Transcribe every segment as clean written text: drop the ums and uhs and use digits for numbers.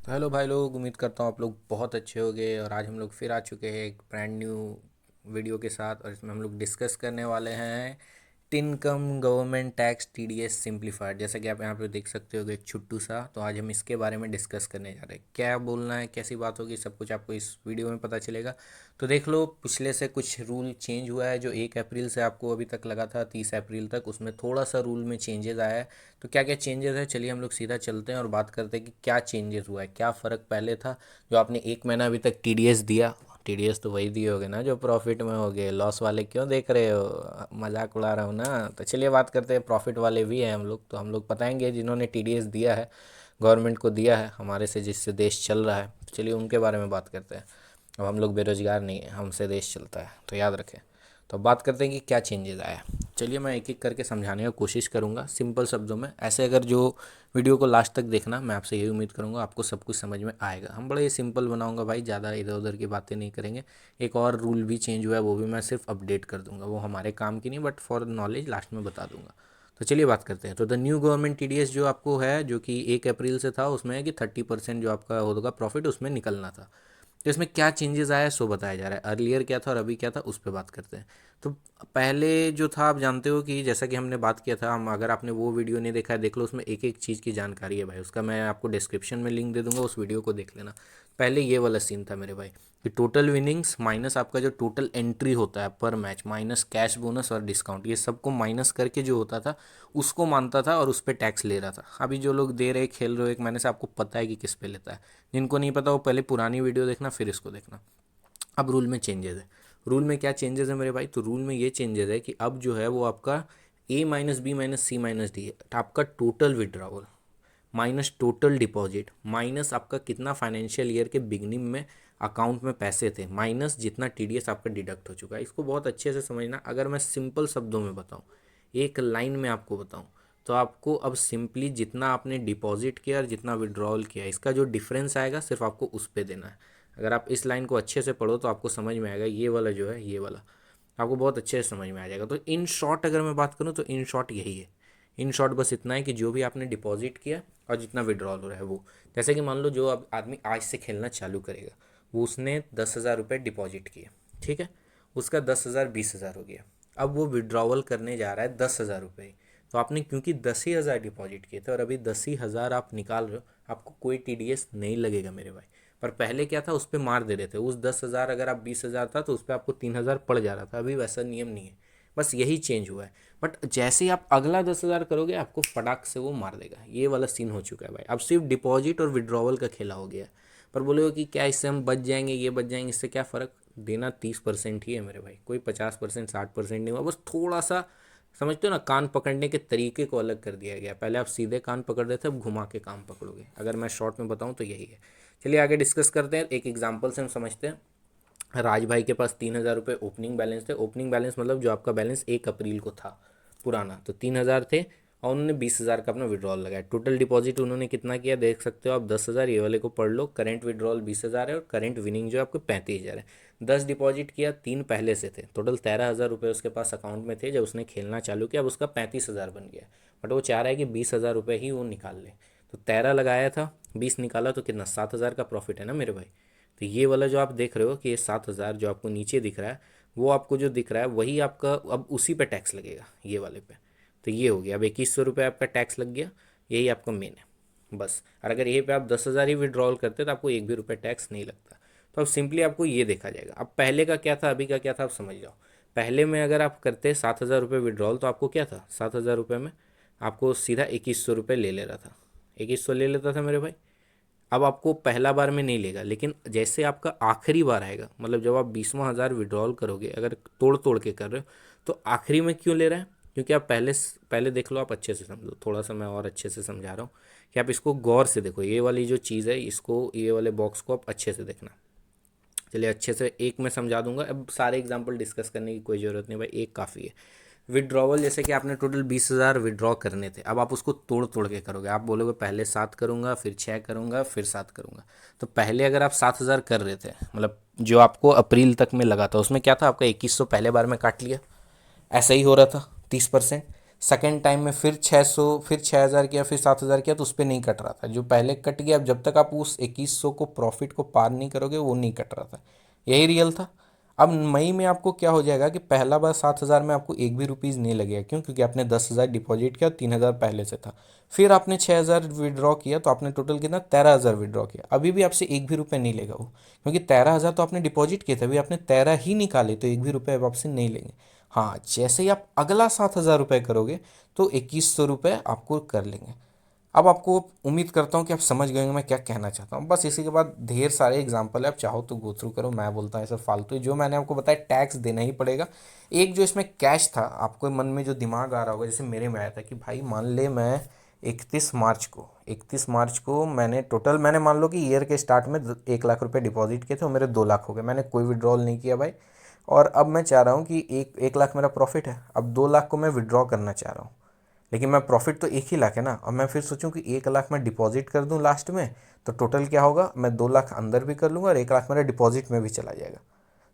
तो हेलो भाई लोग, उम्मीद करता हूँ आप लोग बहुत अच्छे होंगे। और आज हम लोग फिर आ चुके हैं एक ब्रांड न्यू वीडियो के साथ। और इसमें हम लोग डिस्कस करने वाले हैं income government tax TDS simplified. जैसा कि आप यहाँ पे देख सकते हो एक छुट्टू सा। तो आज हम इसके बारे में डिस्कस करने जा रहे हैं, क्या बोलना है, कैसी बात होगी, सब कुछ आपको इस वीडियो में पता चलेगा। तो देख लो, पिछले से कुछ रूल चेंज हुआ है। जो 1 अप्रैल से आपको अभी तक लगा था 30 अप्रैल तक, उसमें थोड़ा सा रूल में चेंजेस आया है। तो क्या क्या चेंजेस है, चलिए हम लोग सीधा चलते हैं और बात करते हैं कि क्या चेंजेस हुआ है, क्या फ़र्क पहले था। जो आपने 1 महीना अभी तक टीडीएस दिया, टीडीएस तो वही दिए होगे ना जो प्रॉफिट में हो गए। लॉस वाले क्यों देख रहे हो, मजाक उड़ा रहा हूँ ना। तो चलिए बात करते हैं, प्रॉफिट वाले भी हैं हम लोग। तो हम लोग बताएंगे जिन्होंने टीडीएस दिया है, गवर्नमेंट को दिया है हमारे से, जिससे देश चल रहा है। तो चलिए उनके बारे में बात करते हैं। अब हम लोग बेरोजगार नहीं हैं, हमसे देश चलता है, तो याद रखें। तो बात करते हैं कि क्या चेंजेस आया। चलिए मैं एक एक करके समझाने की कोशिश करूँगा सिंपल शब्दों में। ऐसे अगर जो वीडियो को लास्ट तक देखना, मैं आपसे यही उम्मीद करूँगा आपको सब कुछ समझ में आएगा। हम बड़े सिंपल बनाऊँगा भाई, ज़्यादा इधर उधर की बातें नहीं करेंगे। एक और रूल भी चेंज हुआ है, वो भी मैं सिर्फ अपडेट कर दूँगा, वो हमारे काम की नहीं, बट फॉर नॉलेज लास्ट में बता दूँगा। तो चलिए बात करते हैं। तो द न्यू गवर्नमेंट टीडीएस जो आपको है, जो कि 1 अप्रैल से था, उसमें है कि 30% जो आपका होगा प्रॉफिट उसमें निकलना था। तो इसमें क्या चेंजेस आया सो बताया जा रहा है। अर्लियर क्या था और अभी क्या था, उस पर बात करते हैं। तो पहले जो था, आप जानते हो कि जैसा कि हमने बात किया था, हम अगर आपने वो वीडियो नहीं देखा है देख लो, उसमें एक एक चीज़ की जानकारी है भाई। उसका मैं आपको डिस्क्रिप्शन में लिंक दे दूंगा, उस वीडियो को देख लेना। पहले ये वाला सीन था मेरे भाई कि टोटल विनिंग्स माइनस आपका जो टोटल एंट्री होता है पर मैच, माइनस कैश बोनस और डिस्काउंट, ये सबको माइनस करके जो होता था उसको मानता था और उस पर टैक्स ले रहा था। अभी जो लोग दे रहे खेल रहे हो 1 महीने से, आपको पता है कि किस पे लेता है। जिनको नहीं पता वो पहले पुरानी वीडियो देखना फिर इसको देखना। अब रूल में चेंजेस है। रूल में क्या चेंजेस है मेरे भाई, तो रूल में ये चेंजेस है कि अब जो है वो आपका ए माइनस बी माइनस सी माइनस डी है। आपका total withdrawal minus total deposit minus आपका कितना फाइनेंशियल ईयर के बिगनिंग में अकाउंट में पैसे थे, माइनस जितना टीडीएस आपका डिडक्ट हो चुका है। इसको बहुत अच्छे से समझना। अगर मैं सिंपल शब्दों में बताऊं, एक लाइन में आपको बताऊं, तो आपको अब सिंपली जितना आपने डिपॉजिट किया और जितना विड्रॉल किया, इसका जो डिफरेंस आएगा सिर्फ आपको उस पर देना है। अगर आप इस लाइन को अच्छे से पढ़ो तो आपको समझ में आएगा। ये वाला जो है, ये वाला आपको बहुत अच्छे से समझ में आ जाएगा। तो इन शॉर्ट अगर मैं बात करूँ तो इन शॉर्ट यही है। इन शॉर्ट बस इतना है कि जो भी आपने डिपॉजिट किया और जितना विड्रॉल हो रहा है वो, जैसे कि मान लो जो अब आदमी आज से खेलना चालू करेगा, वो उसने 10,000 रुपये डिपॉजिट किए, ठीक है। उसका 10,000 20,000 हो गया। अब वो विड्रॉवल करने जा रहा है 10,000 रुपये। तो आपने क्योंकि 10 ही हज़ार डिपॉजिट किए थे और अभी 10 ही हज़ार आप निकाल रहे हो, आपको कोई टीडीएस नहीं लगेगा मेरे भाई। पर पहले क्या था, उस पर मार दे रहे थे। उस 10,000 अगर आप 20,000 था तो उस पर आपको 3,000 पड़ जा रहा था। अभी वैसा नियम नहीं है, बस यही चेंज हुआ है। बट जैसे ही आप अगला 10,000 करोगे, आपको फटाक से वो मार देगा। ये वाला सीन हो चुका है भाई। अब सिर्फ डिपॉजिट और विड्रॉवल का खेला हो गया है। पर बोलोगे कि क्या इससे हम बच जाएंगे, ये बच जाएंगे, इससे क्या फ़र्क। देना 30% ही है मेरे भाई, कोई 50% 60% नहीं हुआ। बस थोड़ा सा समझते हो ना, कान पकड़ने के तरीके को अलग कर दिया गया। पहले आप सीधे कान पकड़ रहे थे, अब घुमा के कान पकड़ोगे। अगर मैं शॉर्ट में बताऊं तो यही है। चलिए आगे डिस्कस करते हैं, एक एग्जांपल से हम समझते हैं। राज भाई के पास 3,000 रुपये ओपनिंग बैलेंस थे। ओपनिंग बैलेंस मतलब जो आपका बैलेंस 1 अप्रैल को था पुराना, तो 3,000 थे। और उन्होंने 20,000 का अपना विड्रॉल लगाया। टोटल डिपॉजिट उन्होंने कितना किया देख सकते हो आप, 10,000। ये वाले को पढ़ लो। करेंट विड्रॉल 20,000 है और करेंट विनिंग जो है आपको 35,000 है। 10 डिपॉजिट किया, 3 पहले से थे। टोटल 13,000 रुपये उसके पास अकाउंट में थे जब उसने खेलना चालू किया। अब उसका 35,000 बन गया। बट वो चाह रहा है कि 20,000 रुपये ही वो निकाल ले। तो 13 लगाया था, 20 निकाला, तो कितना, 7,000 का प्रॉफिट है ना मेरे भाई। तो ये वाला जो आप देख रहे हो कि ये 7,000 जो आपको नीचे दिख रहा है, वो आपको जो दिख रहा है वही आपका अब उसी पे टैक्स लगेगा, ये वाले पे। तो ये हो गया, अब 2,100 रुपये आपका टैक्स लग गया। यही आपका मेन है बस। और अगर यही पे आप 10,000 ही विड्रॉल करते तो आपको एक भी रुपये टैक्स नहीं लगता। तो अब सिंपली आपको ये देखा जाएगा। अब पहले का क्या था, अभी का क्या था, आप समझ जाओ। पहले में अगर आप करते 7,000 रुपये विड्रॉल, तो आपको क्या था, 7,000 रुपये में आपको सीधा 2,100 रुपये ले ले रहा था। 2,100 ले लेता था मेरे भाई। अब आपको पहला बार में नहीं लेगा, लेकिन जैसे आपका आखिरी बार आएगा, मतलब जब आप 20वां हज़ार विड्रॉल करोगे, अगर तोड़ तोड़ के कर रहे हो, तो आखिरी में क्यों ले रहा है, क्योंकि आप पहले पहले देख लो, आप अच्छे से समझो। थोड़ा सा मैं और अच्छे से समझा रहा हूँ कि आप इसको गौर से देखो। ये वाली जो चीज़ है, इसको, ये वाले बॉक्स को आप अच्छे से देखना। चलिए अच्छे से एक मैं समझा दूंगा। अब सारे एग्जाम्पल डिस्कस करने की कोई ज़रूरत नहीं भाई, एक काफ़ी है। विड्रॉवल, जैसे कि आपने टोटल 20,000 विड्रॉ करने थे, अब आप उसको तोड़ तोड़ के करोगे। आप बोलोगे पहले 7 करूँगा, फिर 6 करूँगा, फिर 7 करूँगा। तो पहले अगर आप 7,000 कर रहे थे, मतलब जो आपको अप्रैल तक में लगा था, उसमें क्या था, आपका 2,100 पहले बार में काट लिया। ऐसा ही हो रहा था 30%। सेकेंड टाइम में फिर 600, फिर 6,000 किया, फिर 7,000 किया तो उस पर नहीं कट रहा था। जो पहले कट गया, अब जब तक आप उस 2100 को प्रॉफिट को पार नहीं करोगे वो नहीं कट रहा था। यही रियल था। अब मई में आपको क्या हो जाएगा कि पहला बार 7,000 में आपको एक भी रुपीज़ नहीं लगेगा। क्यों? क्योंकि आपने 10,000 डिपॉजिट किया, 3,000 पहले से था। फिर आपने 6,000 विड्रॉ किया तो आपने टोटल कितना 13,000 विड्रॉ किया। अभी भी आपसे एक भी रुपये नहीं लेगा वो, क्योंकि 13,000 तो आपने डिपॉजिट किए थे, अभी आपने 13 ही निकाले तो एक भी रुपये आपसे नहीं लेंगे। हाँ, जैसे ही आप अगला 7,000 रुपये करोगे तो 2,100 रुपये आपको कर लेंगे। अब आपको उम्मीद करता हूँ कि आप समझ गए होंगे मैं क्या कहना चाहता हूँ। बस इसी के बाद ढेर सारे एग्जाम्पल है, आप चाहो तो गो थ्रू करो। मैं बोलता हूँ ऐसा फालतू ही, जो मैंने आपको बताया टैक्स देना ही पड़ेगा। एक जो इसमें कैश था, आपको मन में जो दिमाग आ रहा होगा, जैसे मेरे में आया था कि भाई मान ले मैं 31 मार्च को मैंने मान लो कि ईयर के स्टार्ट में 1 लाख रुपए डिपॉजिट किए थे और मेरे 2 लाख हो गए, मैंने कोई विड्रॉल नहीं किया भाई। और अब मैं चाह रहा हूँ कि एक लाख मेरा प्रॉफिट है, अब 2 लाख को मैं विड्रॉ करना चाह रहा हूँ। लेकिन मैं प्रॉफिट तो 1 ही लाख है ना। अब मैं फिर सोचूं कि 1 लाख मैं डिपॉजिट कर दूं लास्ट में, तो टोटल क्या होगा, मैं 2 लाख अंदर भी कर लूँगा और 1 लाख मेरा डिपॉजिट में भी चला जाएगा।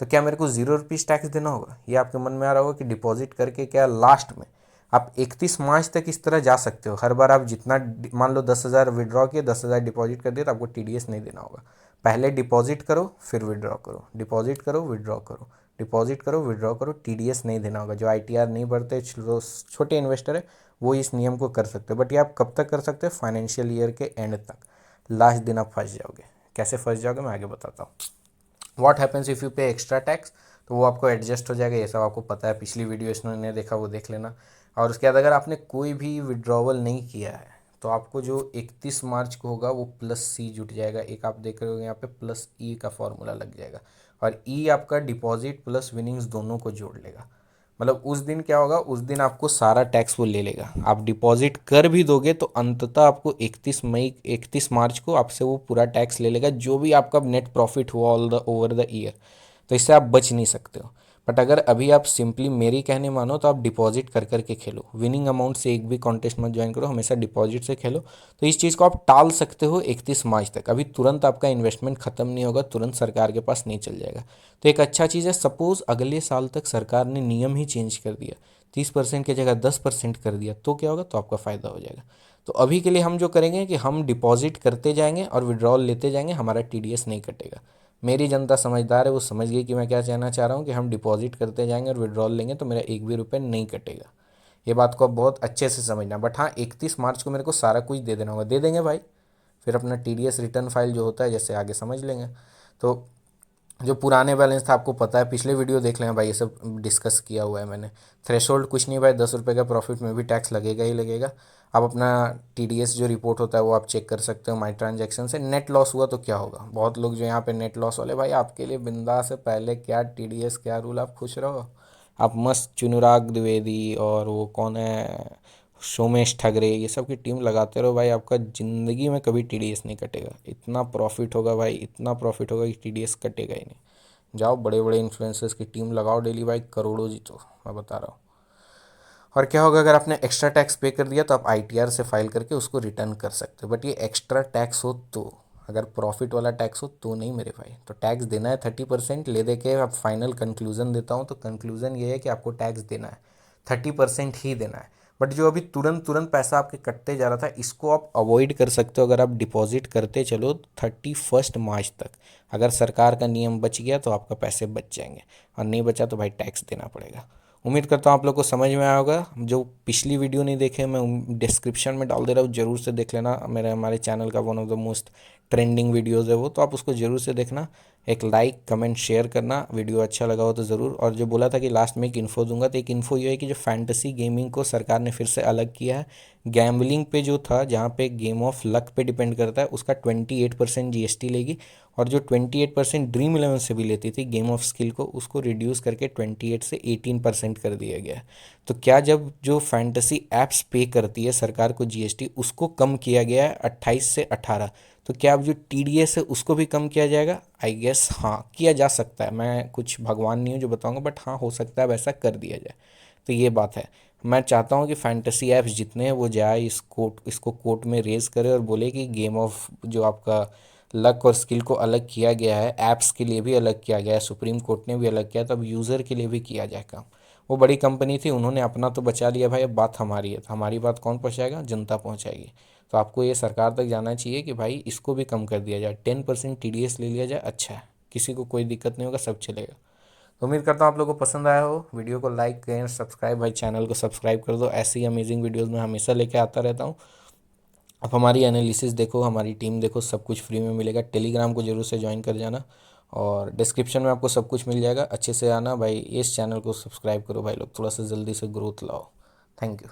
तो क्या मेरे को 0 रुपीज़ टैक्स देना होगा? ये आपके मन में आ रहा होगा कि डिपॉजिट करके क्या लास्ट में आप 31 मार्च तक इस तरह जा सकते हो। हर बार आप जितना मान लो 10,000 विड्रॉ किए, 10,000 डिपॉजिट कर दिया, तो आपको टीडीएस नहीं देना होगा। पहले डिपॉजिट करो फिर विड्रॉ करो, डिपॉजिट करो विड्रॉ करो, डिपॉजिट करो विड्रॉ करो, टीडीएस नहीं देना होगा। जो आईटीआर नहीं भरते छोटे इन्वेस्टर है वो इस नियम को कर सकते हो। बट ये आप कब तक कर सकते हो? फाइनेंशियल ईयर के एंड तक। लास्ट दिन आप फंस जाओगे। कैसे फंस जाओगे मैं आगे बताता हूँ। व्हाट हैपन्स इफ़ यू पे एक्स्ट्रा टैक्स, तो वो आपको एडजस्ट हो जाएगा। ये सब आपको पता है, पिछली वीडियो इसने देखा वो देख लेना। और उसके बाद अगर आपने कोई भी विड्रॉवल नहीं किया है तो आपको जो 31 मार्च को होगा वो प्लस सी जुट जाएगा। एक आप देख रहे हो यहाँ पे प्लस ई का फॉर्मूला लग जाएगा, और ई आपका डिपॉजिट प्लस विनिंग्स दोनों को जोड़ लेगा। मतलब उस दिन क्या होगा, उस दिन आपको सारा टैक्स वो ले लेगा। आप डिपॉजिट कर भी दोगे तो अंततः आपको 31 मार्च को आपसे वो पूरा टैक्स ले लेगा, जो भी आपका नेट प्रॉफिट हुआ all the over the year. तो इससे आप बच नहीं सकते हो। बट अगर अभी आप सिंपली मेरी कहने मानो तो आप डिपॉजिट कर करके खेलो। विनिंग अमाउंट से एक भी कॉन्टेस्ट मत ज्वाइन करो, हमेशा डिपॉजिट से खेलो। तो इस चीज़ को आप टाल सकते हो 31 मार्च तक। अभी तुरंत आपका इन्वेस्टमेंट खत्म नहीं होगा, तुरंत सरकार के पास नहीं चल जाएगा। तो एक अच्छा चीज़ है, सपोज़ अगले साल तक सरकार ने नियम ही चेंज कर दिया, 30% की जगह 10% कर दिया, तो क्या होगा, तो आपका फ़ायदा हो जाएगा। तो अभी के लिए हम जो करेंगे कि हम डिपॉजिट करते जाएंगे और विड्रॉल लेते जाएंगे, हमारा टीडीएस नहीं कटेगा। मेरी जनता समझदार है, वो समझ गई कि मैं क्या कहना चाह रहा हूँ, कि हम डिपॉजिट करते जाएंगे और विड्रॉल लेंगे तो मेरा एक भी रुपये नहीं कटेगा। ये बात को आप बहुत अच्छे से समझना। बट हाँ, 31 मार्च को मेरे को सारा कुछ दे देना होगा। दे देंगे भाई, फिर अपना टीडीएस रिटर्न फाइल जो होता है जैसे आगे समझ लेंगे। तो जो पुराने बैलेंस था आपको पता है, पिछले वीडियो देख लें भाई, ये सब डिस्कस किया हुआ है मैंने। थ्रेशोल्ड कुछ नहीं भाई, 10 रुपये का प्रॉफिट में भी टैक्स लगेगा ही लगेगा। आप अपना टीडीएस जो रिपोर्ट होता है वो आप चेक कर सकते हो माई ट्रांजैक्शन से। नेट लॉस हुआ तो क्या होगा, बहुत लोग जो यहाँ पे नेट लॉस वाले, भाई आपके लिए बिंदास है। पहले क्या टीडीएस क्या रूल, आप खुश रहो। आप मस्त चुनुराग द्विवेदी और वो कौन है, सोमेश ठगरे, ये सब की टीम लगाते रहो भाई, आपका ज़िंदगी में कभी टीडीएस नहीं कटेगा। इतना प्रॉफिट होगा भाई, इतना प्रॉफिट होगा कि टीडीएस कटेगा ही नहीं। जाओ बड़े बड़े इन्फ्लुएंसर्स की टीम लगाओ डेली भाई, करोड़ों जीतो, मैं बता रहा हूँ। और क्या होगा, अगर आपने एक्स्ट्रा टैक्स पे कर दिया तो आप आईटीआर से फाइल करके उसको रिटर्न कर सकते हो। बट ये एक्स्ट्रा टैक्स हो तो, अगर प्रॉफिट वाला टैक्स हो तो नहीं मेरे भाई। तो टैक्स देना है 30%। ले दे के अब फाइनल कंक्लूजन देता हूँ, तो कंक्लूजन ये है कि आपको टैक्स देना है, 30% ही देना है। बट जो अभी तुरंत तुरंत पैसा आपके कटते जा रहा था, इसको आप अवॉइड कर सकते हो अगर आप डिपॉजिट करते चलो 31 मार्च तक। अगर सरकार का नियम बच गया तो आपका पैसे बच जाएंगे, और नहीं बचा तो भाई टैक्स देना पड़ेगा। उम्मीद करता हूँ आप लोग को समझ में आया होगा। जो पिछली वीडियो नहीं देखे, मैं डिस्क्रिप्शन में डाल दे रहा हूँ, जरूर से देख लेना। मेरे हमारे चैनल का one of the most trending videos है वो, तो आप उसको ज़रूर से देखना। एक लाइक कमेंट शेयर करना, वीडियो अच्छा लगा हो तो ज़रूर। और जो बोला था कि लास्ट में एक इन्फो दूंगा, तो एक इन्फो ये है कि जो फैंटेसी गेमिंग को सरकार ने फिर से अलग किया है। गैम्बलिंग पे जो था, जहाँ पे गेम ऑफ लक पे डिपेंड करता है, उसका 28% जीएसटी लेगी। और जो 28% ड्रीम इलेवन से भी लेती थी गेम ऑफ स्किल को, उसको रिड्यूस करके 28 से 18% कर दिया गया है। तो क्या, जब जो फैंटेसी एप्स पे करती है सरकार को जीएसटी, उसको कम किया गया है 28 से 18। तो क्या अब जो टीडीएस है उसको भी कम किया जाएगा? आई गेस हाँ, किया जा सकता है। मैं कुछ भगवान नहीं हूँ जो बताऊंगा, बट हाँ हो सकता है वैसा कर दिया जाए। तो ये बात है। मैं चाहता हूँ कि फैंटेसी ऐप्स जितने हैं वो जाए, इसको कोर्ट में रेज करे और बोले कि गेम ऑफ जो आपका लक और स्किल को अलग किया गया है, ऐप्स के लिए भी अलग किया गया है, सुप्रीम कोर्ट ने भी अलग किया, तो अब यूज़र के लिए भी किया जाए काम। वो बड़ी कंपनी थी, उन्होंने अपना तो बचा लिया भाई, अब बात हमारी है, तो हमारी बात कौन पहुँचाएगा? जनता पहुँचाएगी। तो आपको ये सरकार तक जाना चाहिए कि भाई इसको भी कम कर दिया जाए, 10% TDS ले लिया जाए, अच्छा है, किसी को कोई दिक्कत नहीं होगा, सब चलेगा। तो उम्मीद करता हूँ आप लोगों को पसंद आया हो। वीडियो को लाइक करें, सब्सक्राइब, भाई चैनल को सब्सक्राइब कर दो, ऐसी अमेजिंग वीडियोज़ मैं हमेशा लेके आता रहता हूँ। आप हमारी एनालिसिस देखो, हमारी टीम देखो, सब कुछ फ्री में मिलेगा। टेलीग्राम को जरूर से ज्वाइन कर जाना, और डिस्क्रिप्शन में आपको सब कुछ मिल जाएगा, अच्छे से आना भाई। इस चैनल को सब्सक्राइब करो भाई लोग, थोड़ा सा जल्दी से ग्रोथ लाओ। Thank you.